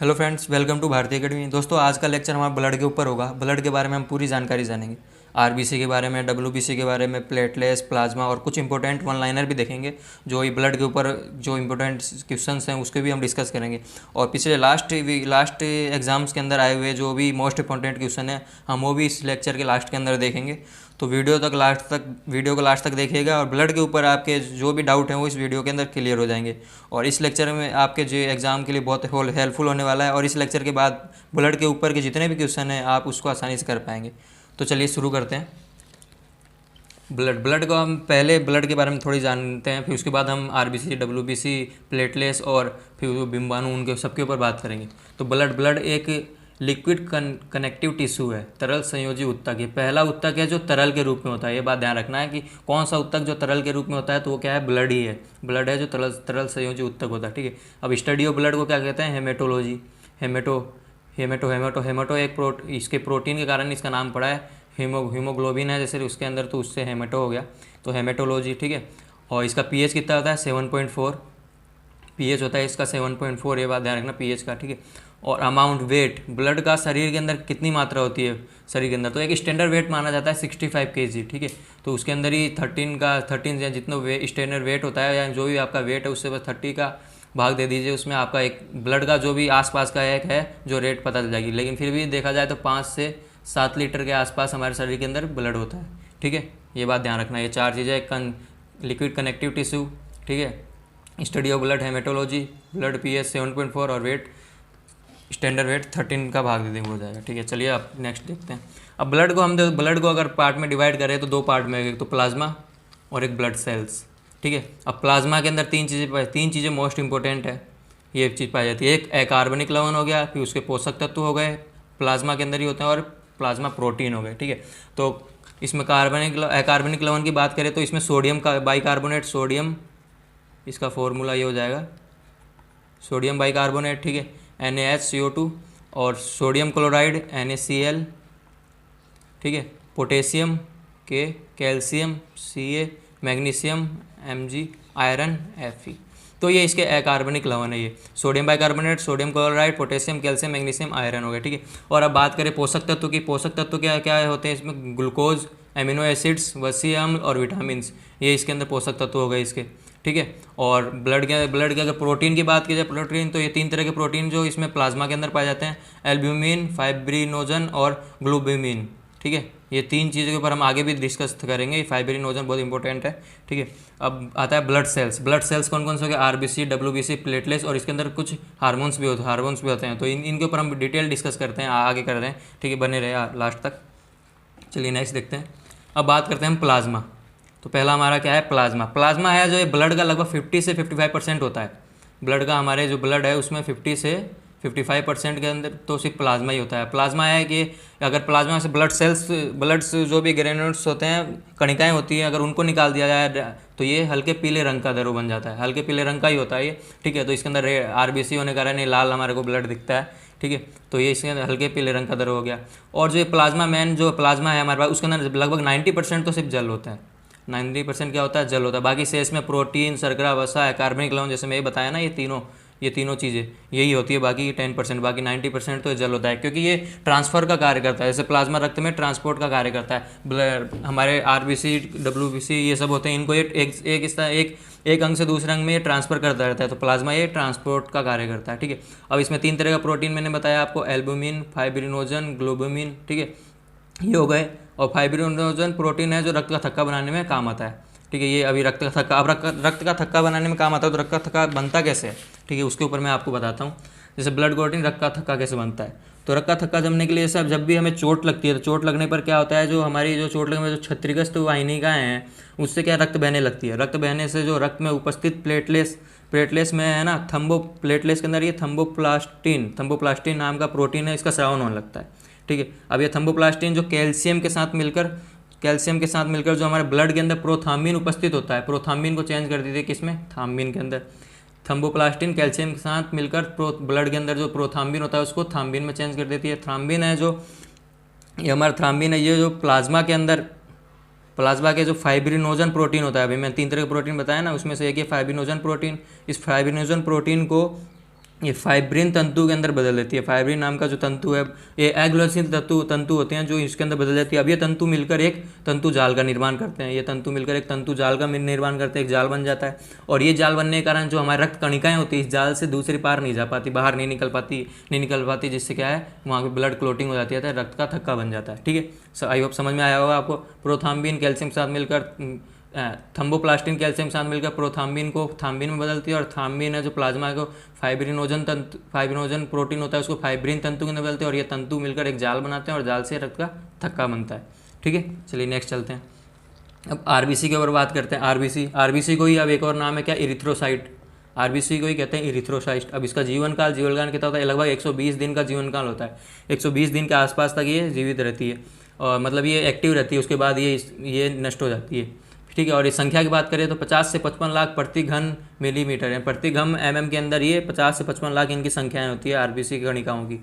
Hello friends, welcome to भारतीय academy. दोस्तों, आज का लेक्चर हमारा ब्लड के ऊपर होगा। ब्लड के बारे में हम पूरी जानकारी जानेंगे। आरबीसी के बारे में, डब्ल्यूबीसी के बारे में, प्लेटलेट्स, प्लाज्मा और कुछ इंपॉर्टेंट वन लाइनर भी देखेंगे। जो ये ब्लड के ऊपर जो इंपॉर्टेंट क्वेश्चंस हैं उसके भी हम डिस्कस करेंगे। और पिछले लास्ट एग्जाम्स के अंदर आए हुए जो भी मोस्ट इंपॉर्टेंट क्वेश्चन है हम वो भी इस लेक्चर के लास्ट के अंदर देखेंगे। तो वीडियो को लास्ट तक देखिएगा और ब्लड के ऊपर आपके जो भी डाउट हैं वो इस वीडियो के अंदर क्लियर हो जाएंगे। और इस लेक्चर में आपके जो एग्ज़ाम के लिए बहुत हेल्पफुल होने वाला है। और इस लेक्चर के बाद ब्लड के ऊपर के जितने भी क्वेश्चन हैं आप उसको आसानी से कर पाएंगे। तो चलिए शुरू करते हैं। ब्लड को हम पहले ब्लड के बारे में थोड़ी जानते हैं, फिर उसके बाद हम आरबीसी, डब्ल्यूबीसी, प्लेटलेट्स और फिर बिम्बाणु उनके सबके ऊपर बात करेंगे। तो ब्लड एक लिक्विड कनेक्टिव टिश्यू है, तरल संयोजी उत्तक। ये पहला उत्तक है जो तरल के रूप में होता है। ये बात ध्यान रखना है कि कौन सा उत्तक जो तरल के रूप में होता है, तो वो क्या है, ब्लड ही है। ब्लड है जो तरल संयोजी उत्तक होता है। ठीक है, अब स्टडी ऑफ ब्लड को क्या कहते हैं, हेमेटोलॉजी। हेमेटो इसके प्रोटीन के कारण इसका नाम पड़ा है। हीमोग्लोबिन है जैसे उसके अंदर, तो उससे हेमेटो हो गया, तो हेमेटोलॉजी। ठीक है, और इसका पीएच कितना होता है, 7.4 पीएच होता है इसका, 7.4। ये बात ध्यान रखना पीएच का। ठीक है, और अमाउंट, वेट, ब्लड का शरीर के अंदर कितनी मात्रा होती है शरीर के अंदर, तो एक स्टैंडर्ड वेट माना जाता है 65 kg। ठीक है, तो उसके अंदर ही 13 या जितना स्टैंडर्ड वेट होता है या जो भी आपका वेट है उससे बस 30 का भाग दे दीजिए। उसमें आपका एक ब्लड का जो भी आसपास का एक है जो रेट पता चल जाएगी। लेकिन फिर भी देखा जाए तो 5 से 7 लीटर के आसपास हमारे शरीर के अंदर ब्लड होता है। ठीक है, ये बात ध्यान रखना। ये चार चीज़ें, लिक्विड कनेक्टिव टिश्यू, ठीक है, study of blood, haematology, blood pH 7.4 और वेट, स्टैंडर्ड वेट 13 का भाग दे देंगे हो जाएगा। ठीक है, चलिए अब नेक्स्ट देखते हैं। अब ब्लड को अगर पार्ट में डिवाइड करें तो दो पार्ट में, एक तो प्लाज्मा और एक ब्लड सेल्स। ठीक है, अब प्लाज्मा के अंदर तीन चीज़ें मोस्ट इंपॉर्टेंट है, ये चीज़ पाई जाती है। एक अकार्बनिक लवण हो गया, फिर उसके पोषक तत्व हो गए, प्लाज्मा के अंदर ही होते हैं, और प्लाज्मा प्रोटीन हो गए। ठीक है, तो इसमें अकार्बनिक लवण की बात करें तो इसमें सोडियम का बाइकार्बोनेट, सोडियम, इसका फॉर्मूला ये हो जाएगा सोडियम बाइकार्बोनेट। ठीक है, NaHCO2, और सोडियम क्लोराइड NaCl। ठीक है, potassium K, calcium Ca, magnesium Mg, iron Fe। तो ये इसके अकार्बनिक लवण है। ये sodium bicarbonate, sodium chloride, potassium, calcium, magnesium, iron हो गया। ठीक है, और अब बात करें पोषक तत्व की। पोषक तत्व क्या क्या होते हैं इसमें, ग्लूकोज, एमिनो एसिड्स, वसीय अम्ल और विटामिन्स, ये इसके अंदर पोषक तत्व हो गए इसके। ठीक है, और ब्लड के अगर प्रोटीन की बात की जाए, प्रोटीन, तो ये 3 तरह के प्रोटीन जो इसमें प्लाज्मा के अंदर पाए जाते हैं, एल्ब्यूमिन, फाइब्रिनोजन और ग्लोब्यूमिन। ठीक है, ये 3 चीज़ों के ऊपर हम आगे भी डिस्कस करेंगे। फाइब्रिनोजन बहुत इंपॉर्टेंट है। ठीक है, अब आता है ब्लड सेल्स। ब्लड सेल्स कौन कौन से हो गए, आरबीसी, डब्ल्यूबीसी, प्लेटलेट्स, और इसके अंदर कुछ हार्मोन्स भी होते हैं। तो इनके ऊपर हम डिटेल डिस्कस करते हैं, आगे कर रहे हैं। ठीक है, बने रहे लास्ट तक। चलिए नेक्स्ट देखते हैं। अब बात करते हैं हम प्लाज्मा। तो पहला हमारा क्या है, प्लाज्मा है जो ये ब्लड का लगभग 50 से 55% होता है। ब्लड का, हमारे जो ब्लड है उसमें 50 से 55% के अंदर तो सिर्फ प्लाज्मा ही होता है। प्लाज्मा है कि अगर प्लाज्मा से ब्लड्स जो भी ग्रेन्यूल्स होते हैं, कणिकाएं होती हैं, अगर उनको निकाल दिया जाए तो ये हल्के पीले रंग का दरो बन जाता है। हल्के पीले रंग का ही होता है ये। ठीक है, तो इसके अंदर आरबीसी होने के कारण ये लाल हमारे को ब्लड दिखता है। ठीक है, तो ये इसके अंदर हल्के पीले रंग का दरो हो गया। और जो ये प्लाज्मा है हमारे पास, उसके अंदर लगभग 90% तो सिर्फ जल होता है। 90% क्या होता है, जल होता है। बाकी शेष में प्रोटीन, शर्करा, वसा, कार्बनिक लवण, जैसे मैं ये बताया ना, ये तीनों चीज़ें यही होती है। बाकी 10%, बाकी 90% तो जल होता है, क्योंकि ये ट्रांसफ़र का कार्य करता है। जैसे प्लाज्मा रक्त में ट्रांसपोर्ट का कार्य करता है। हमारे आरबीसी, डब्ल्यूबीसी ये सब होते हैं, इनको एक अंग से दूसरे अंग में ये ट्रांसफ़र करता रहता है। तो प्लाज्मा ये ट्रांसपोर्ट का कार्य करता है। ठीक है, अब इसमें 3 तरह का प्रोटीन मैंने बताया आपको, एल्ब्यूमिन, फाइब्रिनोजन, ग्लोब्यूमिन। ठीक है, ये हो गए। और फाइब्रिनोजन प्रोटीन है जो रक्त का थक्का बनाने में काम आता है। ठीक है, ये अभी रक्त का थक्का, अब रक्त का थक्का बनाने में काम आता है। तो रक्त का थक्का बनता कैसे है, ठीक है, उसके ऊपर मैं आपको बताता हूँ। जैसे ब्लड क्लॉटिंग, रक्त का थक्का कैसे बनता है। तो रक्त का थक्का जमने के लिए जैसे जब भी हमें चोट लगती है, तो चोट लगने पर क्या होता है, जो हमारी जो चोट लगने में जो क्षतिग्रस्त वाहिनिकाएँ हैं उससे क्या रक्त बहने लगती है। रक्त बहने से जो रक्त में उपस्थित प्लेटलेट्स में है ना, प्लेटलेट्स के अंदर ये थम्बोप्लास्टिन नाम का प्रोटीन है, इसका स्रावन होने लगता है। ठीक है, अब ये थम्बोप्लास्टिन जो कैल्शियम के साथ मिलकर जो हमारे ब्लड के अंदर प्रोथाम्बिन उपस्थित होता है, प्रोथाम्बिन को चेंज कर देती है किसमें, थाम्बिन के अंदर। थम्बोप्लास्टिन कैल्शियम के साथ मिलकर ब्लड के अंदर जो प्रोथाम्बिन होता है उसको थाम्बिन में चेंज कर देती है। थ्राम्बिन है जो ये हमारा थ्राम्बिन है, ये जो प्लाज्मा के जो फाइब्रिनोजन प्रोटीन होता है, अभी मैं 3 तरह के प्रोटीन बताया ना, उसमें से एक ये फाइब्रिनोजन प्रोटीन। इस फाइब्रिनोजन प्रोटीन को ये फाइब्रिन तंतु के अंदर बदल देती है। फाइब्रिन नाम का जो तंतु है, ये एग्लोसिन तंतु होते हैं जो इसके अंदर बदल जाती है। अब ये तंतु मिलकर एक तंतु जाल का निर्माण करते हैं। ये तंतु मिलकर एक तंतु जाल का निर्माण करते हैं, एक जाल बन जाता है। और ये जाल बनने के कारण जो हमारे रक्त कणिकाएं होती है इस जाल से दूसरी पार नहीं जा पाती, बाहर नहीं निकल पाती, जिससे क्या है वहाँ पर ब्लड क्लोटिंग हो जाती है, रक्त का थक्का बन जाता है। ठीक है, आई होप समझ में आया होगा आपको। प्रोथाम्बिन कैल्शियम के साथ मिलकर थम्बोप्लास्टिन कैल्शियम के साथ मिलकर प्रोथाम्बिन को थाम्बिन में बदलती है, और थाम्बिन है जो प्लाज्मा को फाइब्रिनोजन प्रोटीन होता है उसको फाइब्रिन तंतु के अंदर बदलते हैं, और ये तंतु मिलकर एक जाल बनाते हैं और जाल से रक्त का थक्का बनता है। ठीक है, चलिए नेक्स्ट चलते हैं। अब आरबीसी के ऊपर बात करते हैं। आरबीसी को ही अब एक और नाम है क्या, इरिथ्रोसाइट। आरबीसी को ही कहते हैं इरिथ्रोसाइट। अब इसका जीवन काल कितना होता है, लगभग 120 दिन का जीवन काल होता है। 120 दिन के आसपास तक ये जीवित रहती है, और मतलब ये एक्टिव रहती है, उसके बाद ये नष्ट हो जाती है। ठीक है, और इस संख्या की बात करें तो 50 से 55 लाख प्रति घन मिलीमीटर है, प्रति घन एमएम के अंदर ये 50 से 55 लाख इनकी संख्याएं होती है आरबीसी कणिकाओं की।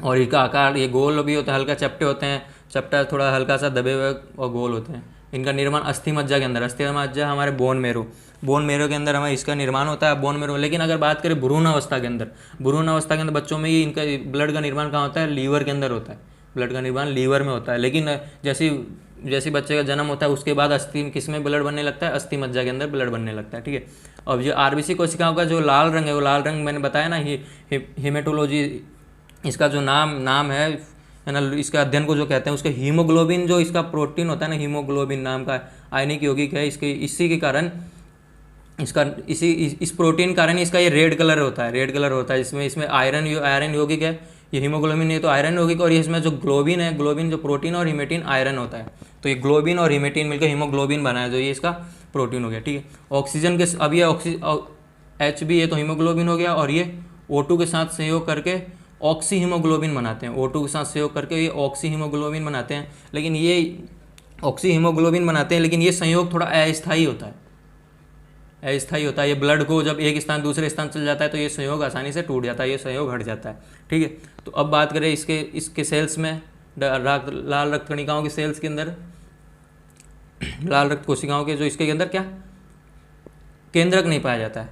और इनका आकार ये गोल भी होता है, हल्का चपटे होते हैं, चपटा थोड़ा हल्का सा दबे हुए और गोल होते हैं। इनका निर्माण अस्थि मज्जा के अंदर, अस्थि मज्जा हमारे बोन मेरो के अंदर हमें इसका निर्माण होता है, बोन मेरो। लेकिन अगर बात करें भ्रूण अवस्था के अंदर बच्चों में ही इनका ब्लड का निर्माण कहाँ होता है, लीवर के अंदर होता है। ब्लड का निर्माण लीवर में होता है। लेकिन जैसे बच्चे का जन्म होता है उसके बाद अस्थि किस में ब्लड बनने लगता है, अस्थि मज्जा के अंदर ब्लड बनने लगता है। ठीक है, अब जो आरबीसी कोशिकाओं का जो लाल रंग है, वो लाल रंग मैंने बताया ना, हेमेटोलॉजी इसका जो नाम है ना, इसका अध्ययन को जो कहते हैं उसके हीमोग्लोबिन, जो इसका प्रोटीन होता है ना, हीमोग्लोबिन नाम का आयनिक यौगिक है, इसी के कारण इस प्रोटीन कारण इसका ये रेड कलर होता है। इसमें आयरन यौगिक है, ये हीमोग्लोबिन नहीं तो आयरन यौगिक, और ये इसमें जो ग्लोबिन है, ग्लोबिन जो प्रोटीन, और हीमेटिन आयरन होता है। तो ये ग्लोबिन और हीमेटिन मिलकर हीमोग्लोबिन बना है, जो ये इसका प्रोटीन हो गया। ठीक है, ऑक्सीजन के अब ये H भी है तो हीमोग्लोबिन हो गया, और ये O2 के साथ सहयोग करके ऑक्सी हीमोग्लोबिन बनाते हैं। O2 के साथ सहयोग करके ये ऑक्सी हीमोग्लोबिन बनाते हैं, लेकिन ये संयोग थोड़ा अस्थायी होता है। ये ब्लड को जब एक स्थान दूसरे स्थान चल जाता है तो ये संयोग आसानी से टूट जाता है, ये संयोग हट जाता है। ठीक है, तो अब बात करें इसके सेल्स में, लाल रक्त कणिकाओं के सेल्स के अंदर, लाल रक्त कोशिकाओं के जो इसके अंदर क्या केंद्रक नहीं पाया जाता है।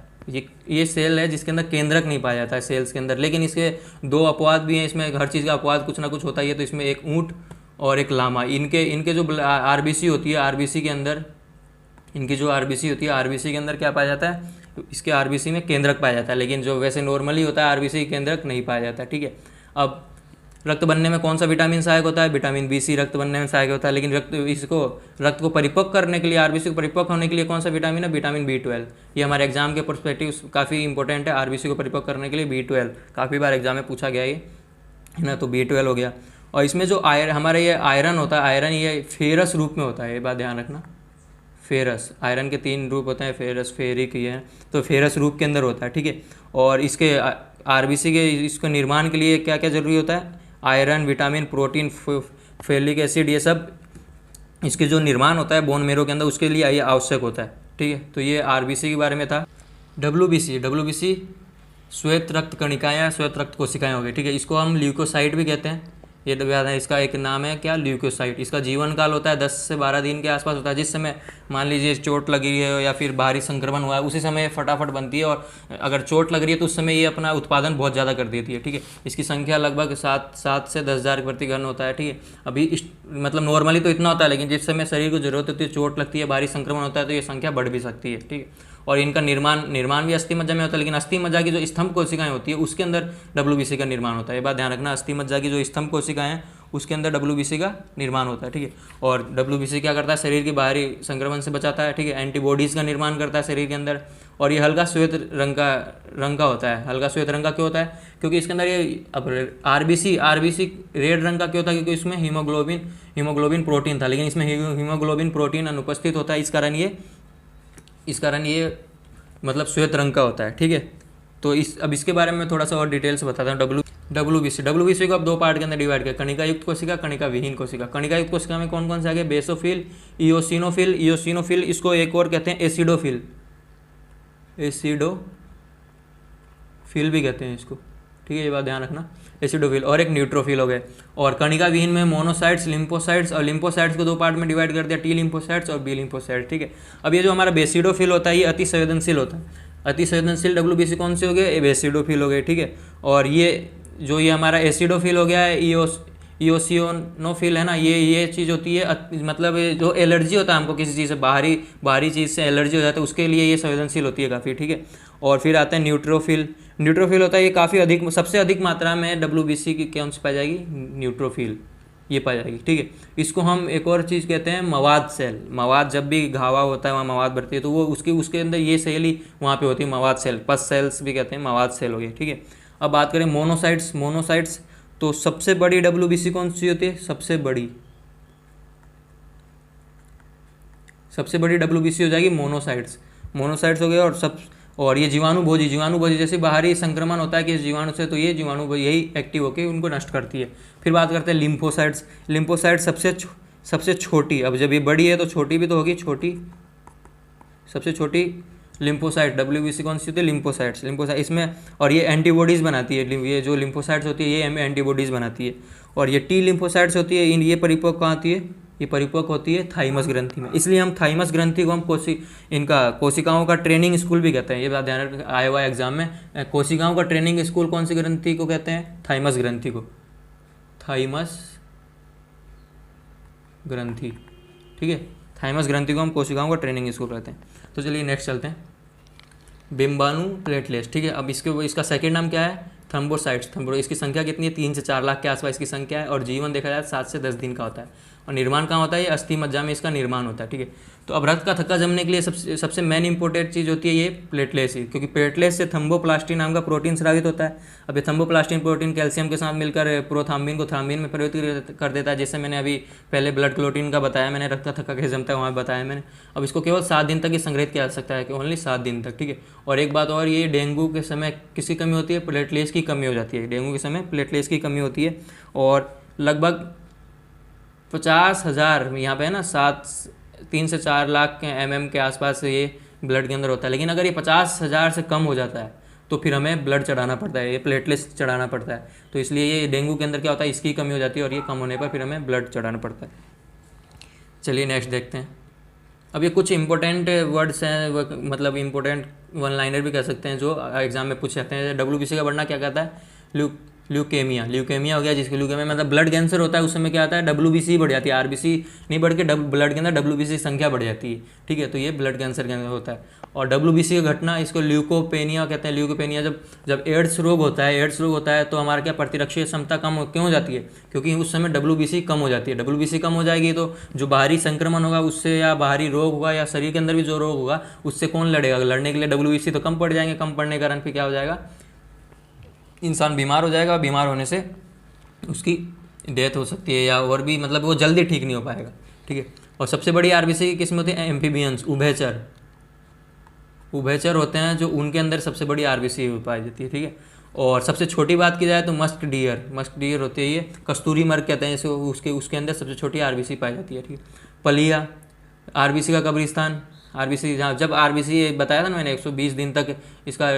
ये सेल है जिसके अंदर केंद्रक नहीं पाया जाता है सेल्स के अंदर। लेकिन इसके दो अपवाद भी हैं, इसमें हर चीज़ का अपवाद कुछ ना कुछ होता ही है। तो इसमें एक ऊँट और एक लामा, इनके जो आरबीसी होती है, आरबीसी के अंदर इनकी जो आरबीसी होती है, आरबीसी के अंदर क्या पाया जाता है, इसके आरबीसी में केंद्रक पाया जाता है। लेकिन जो वैसे नॉर्मली होता है आरबीसी केंद्रक नहीं पाया जाता है। ठीक है, अब रक्त बनने में कौन सा विटामिन सहायक होता है, विटामिन B, रक्त बनने में सहायक होता है। लेकिन रक्त को परिपक्व करने के लिए, आरबीसी को परिपक्व होने के लिए कौन सा विटामिन है, विटामिन B12। ये हमारे एग्जाम के पर्सपेक्टिव काफ़ी इंपॉर्टेंट है। आरबीसी को परिपक्व करने के लिए B12 काफ़ी बार एग्जाम में पूछा गया है ना, तो B12 हो गया। और इसमें जो हमारा ये आयरन होता है, आयरन ये फेरस रूप में होता है, ये बात ध्यान रखना। फेरस, आयरन के 3 रूप होते हैं, फेरस, फेरिक, ये है, तो फेरस रूप के अंदर होता है। ठीक है, और इसके आरबीसी के इसको निर्माण के लिए क्या क्या जरूरी होता है, आयरन, विटामिन, प्रोटीन, फेलिक एसिड, ये सब इसके जो निर्माण होता है बोन मेरो के अंदर, उसके लिए ये आवश्यक होता है। ठीक है, तो ये आरबीसी के बारे में था। डब्ल्यूबीसी श्वेत रक्त कणिकाएँ, श्वेत रक्त कोशिकाएँ हो गई। ठीक है, इसको हम ल्यूकोसाइट भी कहते हैं। ये याद है, इसका एक नाम है क्या, ल्यूकोसाइट। इसका जीवन काल होता है 10 से 12 दिन के आसपास होता है। जिस समय मान लीजिए चोट लगी है या फिर बाहरी संक्रमण हुआ है, उसी समय फटाफट बनती है। और अगर चोट लग रही है तो उस समय ये अपना उत्पादन बहुत ज़्यादा कर देती है। ठीक है, इसकी संख्या लगभग 7 से 10,000 प्रति घन होता है। ठीक है, अभी मतलब नॉर्मली तो इतना होता है, लेकिन जिस समय शरीर को जरूरत होती है, चोट लगती है, बाहरी संक्रमण होता है, तो ये संख्या बढ़ भी सकती है। ठीक है, और इनका निर्माण भी अस्थि मज्जा में होता है। लेकिन अस्थि मज्जा की जो स्तंभ कोशिकाएं होती है उसके अंदर डब्ल्यूबीसी का निर्माण होता है। ये बात ध्यान रखना, अस्थि मज्जा की जो स्तंभ कोशिकाएं हैं उसके अंदर डब्ल्यूबीसी का निर्माण होता है। ठीक है, और डब्ल्यूबीसी क्या करता है, शरीर के बाहरी संक्रमण से बचाता है। ठीक है, एंटीबॉडीज़ का निर्माण करता है शरीर के अंदर। और ये हल्का श्वेत रंग का होता है। हल्का श्वेत रंग का क्यों होता है, क्योंकि इसके अंदर ये अब आरबीसी रेड रंग का क्यों होता है, क्योंकि इसमें हीमोग्लोबिन प्रोटीन था, लेकिन इसमें हीमोग्लोबिन प्रोटीन अनुपस्थित होता है। इस कारण ये मतलब श्वेत रंग का होता है। ठीक है, तो अब इसके बारे में थोड़ा सा और डिटेल से बताता हूँ। डब्ल्यूबीसी को अब 2 पार्ट के अंदर डिवाइड किया, कणिका युक्त कोशिका, कणिका विहीन कोशिका। कणिका युक्त कोशिका में कौन कौन से आ गए, बेसोफिल, इयोसिनोफिल, इसको एक और कहते हैं एसिडोफिल भी कहते हैं इसको। ठीक है, ये बात ध्यान रखना, एसिडोफिल, और एक न्यूट्रोफिल हो गए। और कणिका विहीन में मोनोसाइट्स, लिम्फोसाइट्स, और लिम्फोसाइट्स को 2 पार्ट में डिवाइड कर दिया, टी लिम्फोसाइट्स और बी लिम्फोसाइट्स। ठीक है, अब ये जो हमारा बेसिडोफिल होता है ये अति संवेदनशील होता है। अति संवेदनशील WBC कौन से हो गए, एसिडोफिल हो गए, ठीक है। और ये जो ये हमारा एसिडोफिल हो गया है, इओसिनोफिल है ना, ये चीज़ होती है मतलब जो एलर्जी होता है हमको किसी चीज़ से, बाहरी चीज़ से एलर्जी हो जाता है, उसके लिए ये संवेदनशील होती है काफ़ी, ठीक है। और फिर आता है न्यूट्रोफिल। न्यूट्रोफिल होता है ये काफ़ी अधिक, सबसे अधिक मात्रा में WBC की कौन सी पाई जाएगी, न्यूट्रोफिल, ये पाई जाएगी, ठीक है। इसको हम एक और चीज़ कहते हैं मवाद सेल। मवाद, जब भी घावा होता है वहाँ मवाद बढ़ती है तो वो उसके अंदर ये सेल ही वहाँ पे होती है, मवाद सेल, पस सेल्स भी कहते हैं, मवाद सेल हो गए, ठीक है। अब बात करें मोनोसाइट्स, तो सबसे बड़ी WBC कौन सी होती है, सबसे बड़ी WBC हो जाएगी मोनोसाइट्स हो गए। और ये जीवाणुभोजी जैसे बाहरी संक्रमण होता है कि जीवाणु से, तो ये जीवाणु यही एक्टिव होकर उनको नष्ट करती है। फिर बात करते हैं लिम्फोसाइट्स सबसे छोटी, अब जब ये बड़ी है तो छोटी भी तो होगी, सबसे छोटी लिम्फोसाइट WBC कौन सी होती है, लिम्फोसाइट्स इसमें। और ये एंटीबॉडीज़ बनाती है, ये जो लिम्फोसाइट्स होती है ये एंटीबॉडीज़ बनाती है। और ये टी लिम्फोसाइट्स होती है, ये परिपक्व कहाँ होती है, ये परिपक्व होती है थाइमस ग्रंथि में। इसलिए हम थाइमस ग्रंथि को हम कोशिकाओं का ट्रेनिंग स्कूल भी कहते हैं। ये बात ध्यान आया हुआ एग्जाम में, कोशिकाओं का ट्रेनिंग स्कूल कौन सी ग्रंथि को कहते हैं, थाइमस ग्रंथि को, थाइमस ग्रंथि, ठीक है। थाइमस ग्रंथि को हम कोशिकाओं का ट्रेनिंग स्कूल कहते हैं। तो चलिए नेक्स्ट चलते हैं, बिम्बाणु प्लेटलेट्स, ठीक है। अब इसका सेकेंड नाम क्या है, थ्रोम्बोसाइट्स। इसकी संख्या कितनी है, 3 से 4 लाख के आसपास इसकी संख्या है। और जीवन देखा जाए 7 से 10 दिन का होता है। और निर्माण कहाँ होता है, ये अस्थि मज्जा में इसका निर्माण होता है, ठीक है। तो अब रक्त का थक्का जमने के लिए सबसे मेन इंपॉर्टेंट चीज़ होती है ये प्लेटलेट्स ही, क्योंकि प्लेटलेट्स से थ्रोम्बोप्लास्टिन नाम का प्रोटीन स्रावित होता है। अब ये थ्रोम्बोप्लास्टिन प्रोटीन कैल्शियम के साथ मिलकर प्रोथ्राम्बिन को थ्राम्बिन में परिवर्तित कर देता है। जैसे मैंने अभी पहले ब्लड क्लोटिन का बताया, मैंने रक्त का थक्का कैसे जमता है वहाँ बताया मैंने। अब इसको केवल 7 दिन तक ही संग्रहित किया जा सकता है, कि ओनली 7 दिन तक, ठीक है। और एक बात और, ये डेंगू के समय किसकी कमी होती है, प्लेटलेट्स की कमी हो जाती है। डेंगू के समय प्लेटलेट्स की कमी होती है। और लगभग 50,000 यहाँ पे है ना, 3 से 4 लाख के MM के आसपास ये ब्लड के अंदर होता है। लेकिन अगर ये 50,000 से कम हो जाता है तो फिर हमें ब्लड चढ़ाना पड़ता है, ये प्लेटलेट्स चढ़ाना पड़ता है। तो इसलिए ये डेंगू के अंदर क्या होता है, इसकी कमी हो जाती है, और ये कम होने पर फिर हमें ब्लड चढ़ाना पड़ता है। चलिए नेक्स्ट देखते हैं। अब ये कुछ इंपॉर्टेंट वर्ड्स हैं, मतलब इंपॉर्टेंट वन लाइनर भी कह सकते हैं, जो एग्जाम में पूछ जाते हैं। WBC का बढ़ना क्या कहता है, ल्यूकेमिया हो गया, जिसके ल्यूकेमिया मतलब ब्लड कैंसर होता है, उस समय क्या आता है, WBC बढ़ जाती है, RBC नहीं बढ़ के ब्लड के अंदर WBC संख्या बढ़ जाती है, ठीक है। तो ये ब्लड कैंसर के अंदर होता है। और WBC का घटना, इसको ल्यूकोपेनिया कहते हैं। ल्यूकोपेनिया जब एड्स रोग होता है तो हमारा क्या, प्रतिरक्षी क्षमता कम क्यों हो जाती है, क्योंकि उस समय WBC कम हो जाती है। WBC कम हो जाएगी तो जो बाहरी संक्रमण होगा उससे, या बाहरी रोग होगा, या शरीर के अंदर भी जो रोग होगा उससे कौन लड़ेगा, लड़ने के लिए WBC तो कम पड़ जाएंगे। कम पड़ने के कारण फिर क्या हो जाएगा, इंसान बीमार हो जाएगा। बीमार होने से उसकी डेथ हो सकती है, या और भी मतलब वो जल्दी ठीक नहीं हो पाएगा, ठीक है। और सबसे बड़ी RBC की किस्म होती है एम्फीबियंस, उभयचर होते हैं, जो उनके अंदर सबसे बड़ी RBC पाई जाती है, ठीक है। और सबसे छोटी बात की जाए तो मस्क डियर होती है, ये कस्तूरी मर्ग कहते हैं इसे, उसके अंदर सबसे छोटी RBC पाई जाती है, ठीक है। पलिया, RBC का कब्रिस्तान, RBC जब RBC बताया था ना मैंने, 120 दिन तक इसका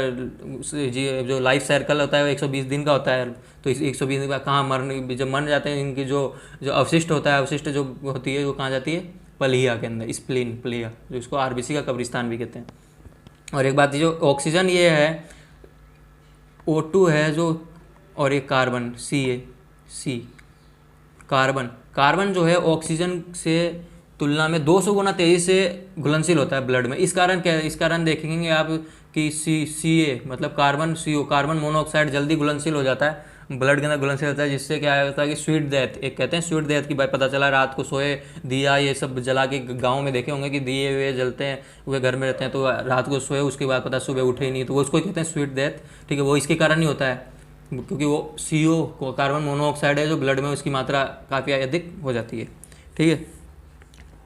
जो लाइफ सर्कल होता है वो 120 दिन का होता है। तो इस 120 दिन का कहाँ मरने, जब मर जाते हैं इनकी जो अवशिष्ट होता है, अवशिष्ट जो होती है वो कहाँ जाती है, पलिया के अंदर, पलिया, जो इसको RBC का कब्रिस्तान भी कहते हैं। और एक बात, जो ऑक्सीजन ये है O2 है जो, और एक कार्बन C कार्बन जो है ऑक्सीजन से तुलना में 200 गुना तेज़ी से घुलनशील होता है ब्लड में। इस कारण देखेंगे आप कि Ca मतलब कार्बन मोनोऑक्साइड जल्दी घुलनशील हो जाता है, ब्लड के अंदर घुलनशील होता है, जिससे क्या होता है कि स्वीट डेथ, एक कहते हैं स्वीट डेथ की बात पता चला। रात को सोए दिया ये सब जला के, गाँव में देखे होंगे कि दिए हुए जलते हैं, वे घर में रहते हैं, तो रात को सोए उसके बाद पता सुबह उठे ही नहीं, तो वो उसको कहते हैं स्वीट डेथ, ठीक है। वो इसके कारण ही होता है, क्योंकि वो CO कार्बन मोनोऑक्साइड है जो ब्लड में उसकी मात्रा काफ़ी अधिक हो जाती है, ठीक है।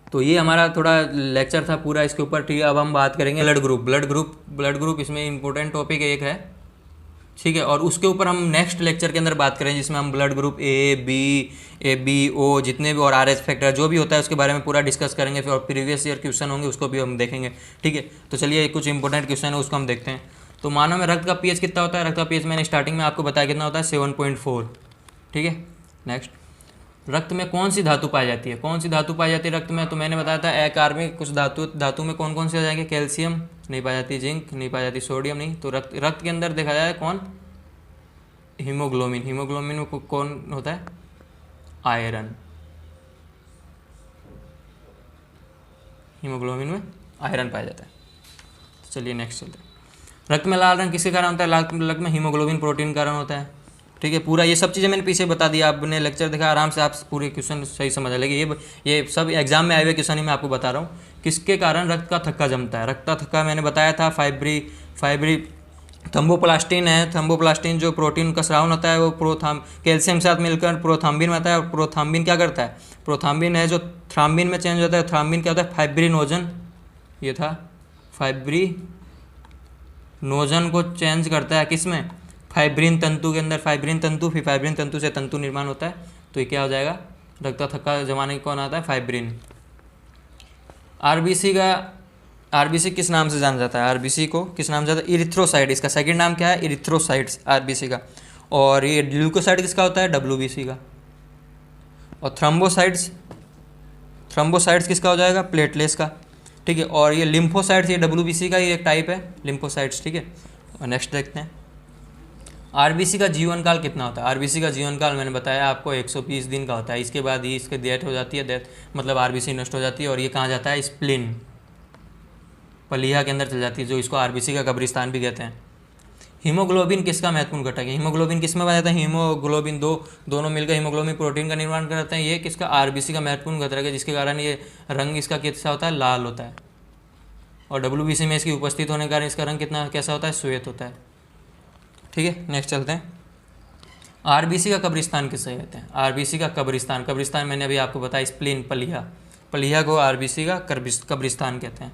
तो ये हमारा थोड़ा लेक्चर था पूरा इसके ऊपर, ठीक है। अब हम बात करेंगे ब्लड ग्रुप इसमें इंपॉर्टेंट टॉपिक एक है, ठीक है। और उसके ऊपर हम नेक्स्ट लेक्चर के अंदर बात करेंगे, जिसमें हम blood group A, B, O जितने भी और RH फैक्टर जो भी होता है उसके बारे में पूरा डिस्कस करेंगे। फिर और प्रीवियस ईयर क्वेश्चन होंगे उसको भी हम देखेंगे, ठीक है। तो चलिए कुछ इंपॉर्टेंट क्वेश्चन है उसको हम देखते हैं। तो मानव में रक्त का pH कितना होता है, रक्त का pH मैंने स्टार्टिंग में आपको बताया कितना होता है, 7.4, ठीक है। नेक्स्ट, रक्त में कौन सी धातु पाई जाती है रक्त में, तो मैंने बताया था अकार्बनिक कुछ धातु में कौन कौन से आ जाएंगे, कैल्शियम, नहीं पाई जाती जिंक, नहीं पाई जाती सोडियम, नहीं। तो रक्त के अंदर देखा जाए कौन, हीमोग्लोबिन। हीमोग्लोबिन में कौन होता है, आयरन। हीमोग्लोबिन में आयरन पाया जाता है। चलिए नेक्स्ट चलते हैं। रक्त में लाल रंग किसके कारण होता है, रक्त में हीमोग्लोबिन प्रोटीन के कारण होता है। ठीक है, पूरा ये सब चीज़ें मैंने पीछे बता दिया, आपने लेक्चर देखा आराम से, आप पूरे क्वेश्चन सही समझ लेंगे। ये सब एग्जाम में आए हुए क्वेश्चन ही मैं आपको बता रहा हूँ। किसके कारण रक्त का थक्का जमता है, रक्त का थक्का मैंने बताया था फाइब्री थम्बोप्लास्टिन है। थम्बोप्लास्टिन जो प्रोटीन का स्रावन होता है वो कैल्शियम के साथ मिलकर प्रोथाम्बिन में आता है। और प्रोथाम्बिन क्या करता है, प्रोथाम्बिन है जो थ्राम्बिन में चेंज होता है। थ्राम्बिन क्या होता है, फाइब्रिनोजन, ये था फाइब्रिनोजन को चेंज करता है किसमें, फाइब्रिन तंतु के अंदर। फाइब्रिन तंतु, फिर फाइब्रिन तंतु से तंतु निर्माण होता है। तो ये क्या हो जाएगा, रक्त का थक्का जमाने कौन आता है, फाइब्रिन। आरबीसी किस नाम से जाना जाता है, आरबीसी को किस नाम से जाता है, इरिथ्रोसाइट। इसका सेकंड नाम क्या है, इरिथ्रोसाइट्स, आरबीसी का। और ये ल्यूकोसाइट किसका होता है, डब्ल्यूबीसी का। और थ्रोम्बोसाइट्स किसका हो जाएगा, प्लेटलेट्स का। ठीक है, और ये लिम्फोसाइट्स, ये डब्ल्यूबीसी का ही एक टाइप है, लिम्फोसाइट्स। ठीक है, और नेक्स्ट देखते हैं, आरबीसी का जीवन काल कितना होता है। आरबीसी का जीवन काल मैंने बताया आपको 120 दिन का होता है। इसके बाद ही इसकी डेथ हो जाती है, डेथ मतलब आरबीसी नष्ट हो जाती है। और ये कहाँ जाता है, स्प्लिन, पलीहा के अंदर चल जाती है, जो इसको आरबीसी का कब्रिस्तान भी कहते हैं। हीमोग्लोबिन किसका महत्वपूर्ण घटक है, हीमोग्लोबिन किस में पाया जाता है, हीमोग्लोबिन दोनों मिलकर हीमोग्लोबिन प्रोटीन का निर्माण करते हैं। ये किसका, आरबीसी का महत्वपूर्ण घटक है, जिसके कारण ये रंग इसका कैसा होता है, लाल होता है। और डब्ल्यूबीसी में इसकी उपस्थित होने के कारण इसका रंग कितना कैसा होता है, श्वेत होता है। ठीक है, नेक्स्ट चलते हैं। आरबीसी का कब्रिस्तान किसे कहते हैं, आरबीसी का कब्रिस्तान मैंने अभी आपको बताया, स्प्लिन, पलीहा को आरबीसी का कब्रिस्तान कहते हैं।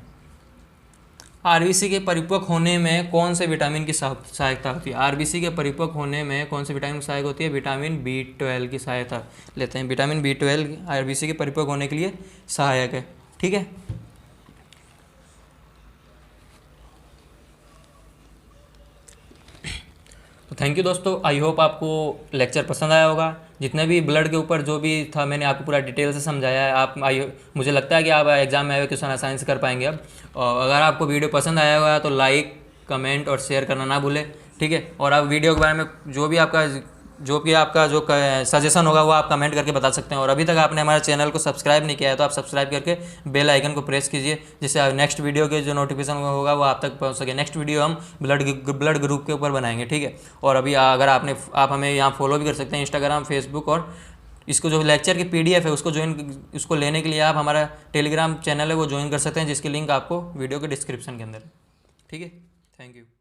आरबीसी के परिपक्व होने में कौन से विटामिन की सहायता होती है, आरबीसी के परिपक्व होने में कौन से विटामिन की सहायता होती है, विटामिन B12 की सहायता लेते हैं। विटामिन B12 आरबीसी के परिपक्व होने के लिए सहायक है। ठीक है, तो थैंक यू दोस्तों, आई होप आपको लेक्चर पसंद आया होगा। जितने भी ब्लड के ऊपर जो भी था मैंने आपको पूरा डिटेल से समझाया है। आप मुझे लगता है कि आप एग्जाम में आए हुए क्वेश्चन आसानी से कर पाएंगे अब। और अगर आपको वीडियो पसंद आया होगा तो लाइक, कमेंट और शेयर करना ना भूलें। ठीक है, और आप वीडियो के बारे में जो भी आपका सजेशन होगा वो आप कमेंट करके बता सकते हैं। और अभी तक आपने हमारे चैनल को सब्सक्राइब नहीं किया है तो आप सब्सक्राइब करके बेल आइकन को प्रेस कीजिए, जिससे नेक्स्ट वीडियो के जो नोटिफिकेशन होगा वो आप तक पहुंच सके। नेक्स्ट वीडियो हम ब्लड ग्रुप के ऊपर बनाएंगे। ठीक है, और अभी अगर आप हमें यहाँ फॉलो भी कर सकते हैं, इंस्टाग्राम, फेसबुक। और इसको जो लेक्चर की PDF है उसको लेने के लिए आप हमारा टेलीग्राम चैनल है वो ज्वाइन कर सकते हैं, जिसकी लिंक आपको वीडियो के डिस्क्रिप्शन के अंदर है। ठीक है, थैंक यू।